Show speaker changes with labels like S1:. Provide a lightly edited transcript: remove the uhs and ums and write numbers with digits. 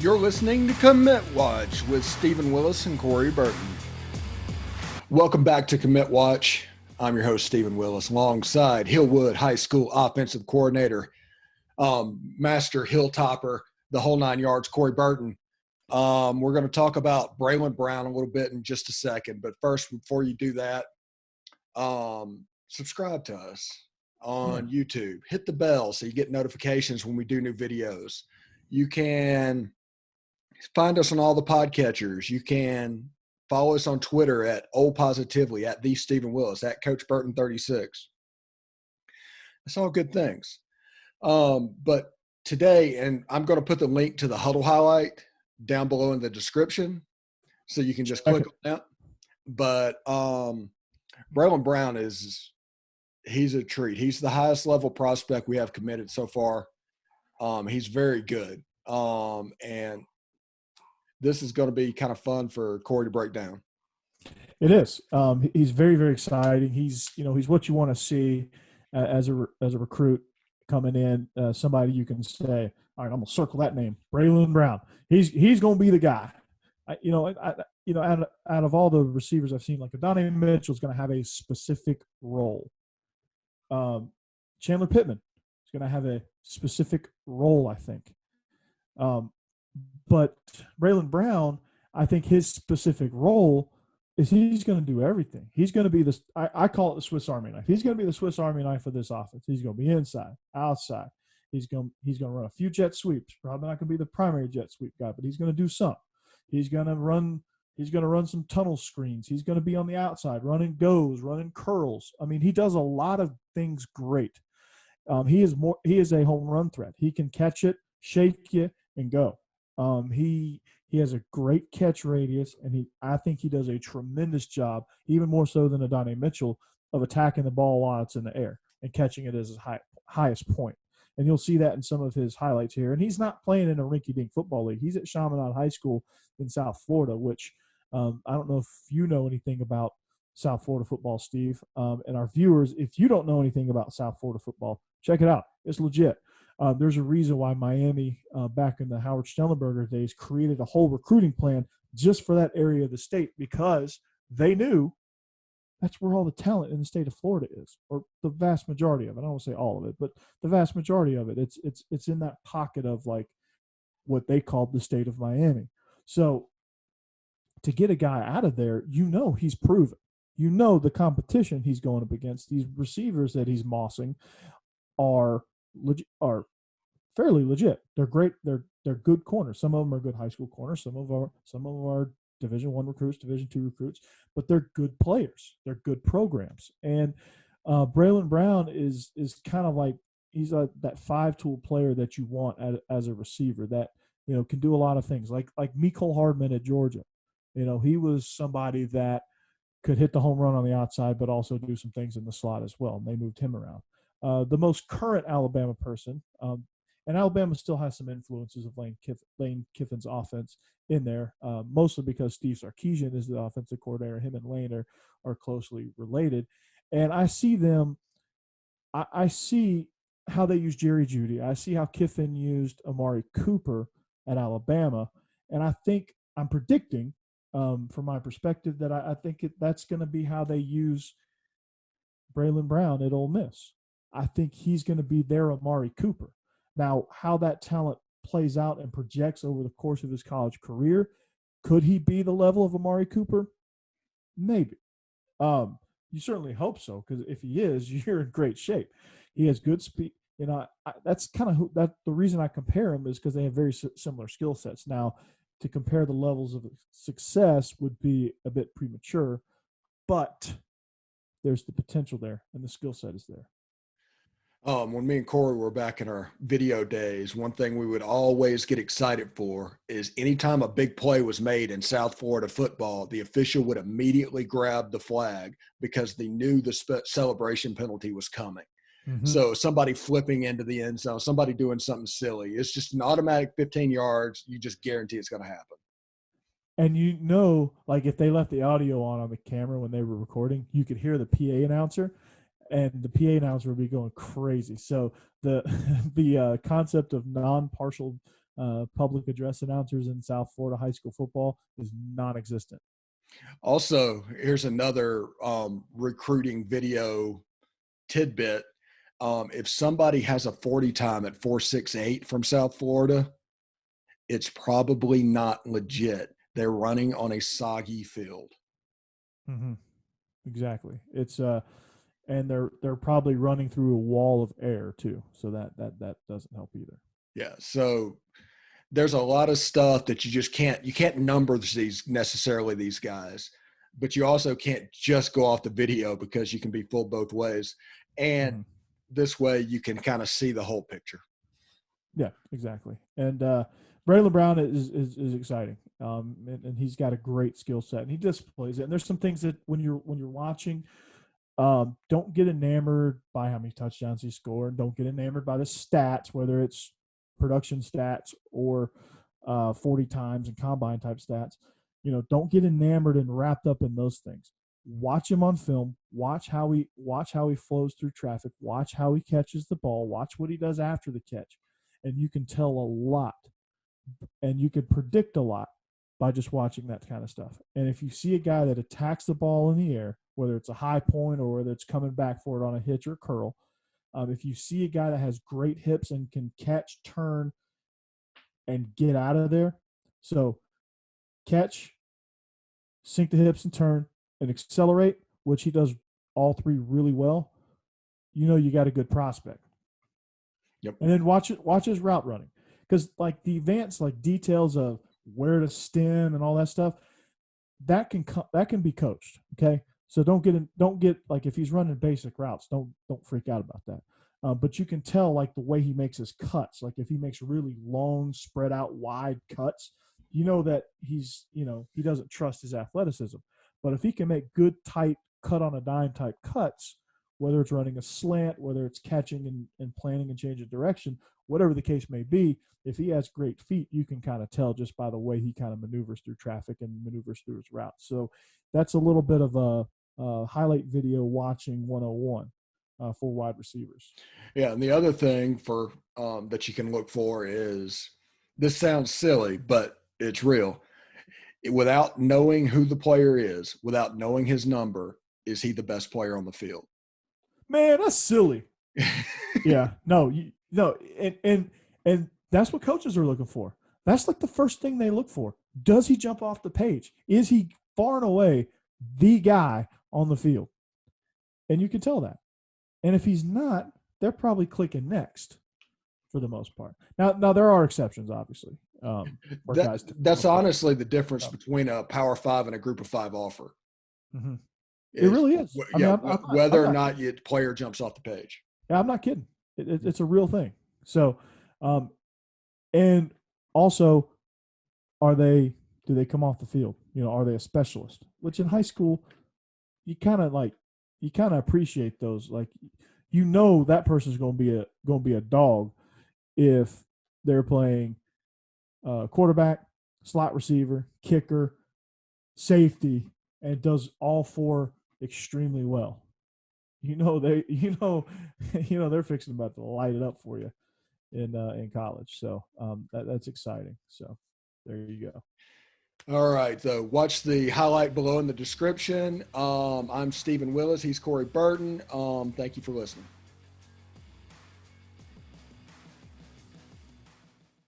S1: You're listening to Commit Watch with Stephen Willis and Corey Burton. Welcome back to Commit Watch. I'm your host, Stephen Willis, alongside Hillwood High School offensive coordinator, master hilltopper, the whole 9 yards, Corey Burton. We're going to talk about Bralon Brown a little bit in just a second. But first, before you do that, subscribe to us on YouTube. Hit the bell so you get notifications when we do new videos. You can find us on all the podcatchers. You can follow us on Twitter at Old Positively, at the Stephen Willis, at Coach Burton 36. That's all good things. But today, and I'm going to put the link to the huddle highlight down below in the description, so you can just click on that. But Bralon Brown he's a treat. He's the highest level prospect we have committed so far. He's very good. And this is going to be kind of fun for Corey to break down.
S2: It is. He's very, very exciting. He's what you want to see as a recruit coming in. Somebody you can say, all right, I'm gonna circle that name, Bralon Brown. He's going to be the guy. Out of all the receivers I've seen, like Adonai Mitchell is going to have a specific role. Chandler Pittman is going to have a specific role, I think. But Bralon Brown, I think his specific role is he's going to do everything. He's going to be this. I call it the Swiss Army knife. He's going to be the Swiss Army knife for this offense. He's going to be inside, outside. He's going to run a few jet sweeps. Probably not going to be the primary jet sweep guy, but he's going to do some. He's going to run some tunnel screens. He's going to be on the outside, running goes, running curls. I mean, he does a lot of things great. He is a home run threat. He can catch it, shake you, and go. He has a great catch radius, and I think he does a tremendous job, even more so than Adonai Mitchell, of attacking the ball while it's in the air and catching it as his highest point. And you'll see that in some of his highlights here. And he's not playing in a rinky-dink football league. He's at Chaminade High School in South Florida, which I don't know if you know anything about South Florida football, Steve. And our viewers, if you don't know anything about South Florida football, check it out. It's legit. There's a reason why Miami, back in the Howard Schnellenberger days, created a whole recruiting plan just for that area of the state, because they knew that's where all the talent in the state of Florida is, or the vast majority of it. I don't want to say all of it, but the vast majority of it. It's in that pocket of like what they called the state of Miami. So to get a guy out of there, he's proven. The competition he's going up against, these receivers that he's mossing, are fairly legit. They're great. They're good corners. Some of them are good high school corners. Some of them are Division I recruits, Division II recruits, but they're good players. They're good programs. And Bralon Brown is kind of like he's that five-tool player that you want as a receiver that can do a lot of things. Like Mecole Hardman at Georgia. He was somebody that could hit the home run on the outside, but also do some things in the slot as well. And they moved him around. The most current Alabama person, and Alabama still has some influences of Lane Kiffin's offense in there, mostly because Steve Sarkisian is the offensive coordinator. Him and Lane are closely related. And I see them – I see how they use Jerry Jeudy. I see how Kiffin used Amari Cooper at Alabama. And I think – I'm predicting, from my perspective, that I think that's going to be how they use Bralon Brown at Ole Miss. I think he's going to be their Amari Cooper. Now, how that talent plays out and projects over the course of his college career, could he be the level of Amari Cooper? Maybe. You certainly hope so, because if he is, you're in great shape. He has good speed. That's kind of the reason I compare him is because they have very similar skill sets. Now, to compare the levels of success would be a bit premature, but there's the potential there, and the skill set is there.
S1: When me and Corey were back in our video days, one thing we would always get excited for is anytime a big play was made in South Florida football, the official would immediately grab the flag because they knew the celebration penalty was coming. Mm-hmm. So somebody flipping into the end zone, somebody doing something silly. It's just an automatic 15 yards. You just guarantee it's going to happen.
S2: And like if they left the audio on the camera when they were recording, you could hear the PA announcer. And the PA announcer would be going crazy. So the concept of non-partial public address announcers in South Florida high school football is non-existent.
S1: Also, here's another recruiting video tidbit. If somebody has a 40 time at 4.68 from South Florida, it's probably not legit. They're running on a soggy field.
S2: Mm-hmm. Exactly. It's and they're probably running through a wall of air too, so that doesn't help either.
S1: Yeah. So there's a lot of stuff that you just can't number these guys, but you also can't just go off the video because you can be fooled both ways. And this way you can kind of see the whole picture.
S2: Yeah, exactly. And Bralon Brown is exciting. And he's got a great skill set and he displays it. And there's some things that when you're watching, don't get enamored by how many touchdowns he scored. Don't get enamored by the stats, whether it's production stats or 40 times and combine type stats. Don't get enamored and wrapped up in those things. Watch him on film. Watch how he flows through traffic. Watch how he catches the ball. Watch what he does after the catch, and you can tell a lot, and you can predict a lot by just watching that kind of stuff. And if you see a guy that attacks the ball in the air, whether it's a high point or whether it's coming back for it on a hitch or curl, if you see a guy that has great hips and can catch, turn, and get out of there, so catch, sink the hips and turn, and accelerate, which he does all three really well, you got a good prospect.
S1: Yep.
S2: And then watch his route running, because like the advanced details of where to stem and all that stuff, that can be coached. Okay, so don't get like if he's running basic routes, don't freak out about that. But you can tell like the way he makes his cuts. Like if he makes really long, spread out, wide cuts, that he doesn't trust his athleticism. But if he can make good, tight, cut on a dime type cuts, whether it's running a slant, whether it's catching and planning and changing direction, whatever the case may be, if he has great feet, you can kind of tell just by the way he kind of maneuvers through traffic and maneuvers through his route. So that's a little bit of a highlight video watching 101 for wide receivers.
S1: Yeah, and the other thing for that you can look for is, this sounds silly, but it's real. Without knowing who the player is, without knowing his number, is he the best player on the field?
S2: Man, that's silly. Yeah, no, and that's what coaches are looking for. That's like the first thing they look for. Does he jump off the page? Is he far and away the guy on the field? And you can tell that. And if he's not, they're probably clicking next for the most part. Now there are exceptions, obviously.
S1: That's honestly the difference between a Power 5 and a Group of 5 offer.
S2: Mm-hmm. It really is.
S1: Whether or not your player jumps off the page.
S2: Yeah, I'm not kidding. It's a real thing. So, and also, do they come off the field? Are they a specialist? Which in high school, you kind of appreciate those. Like, that person's going to be a dog if they're playing quarterback, slot receiver, kicker, safety, and does all four extremely well. They're fixing about to light it up for you in college. So that's exciting. So there you go.
S1: All right, so watch the highlight below in the description. I'm Stephen Willis. He's Corey Burton. Thank you for listening.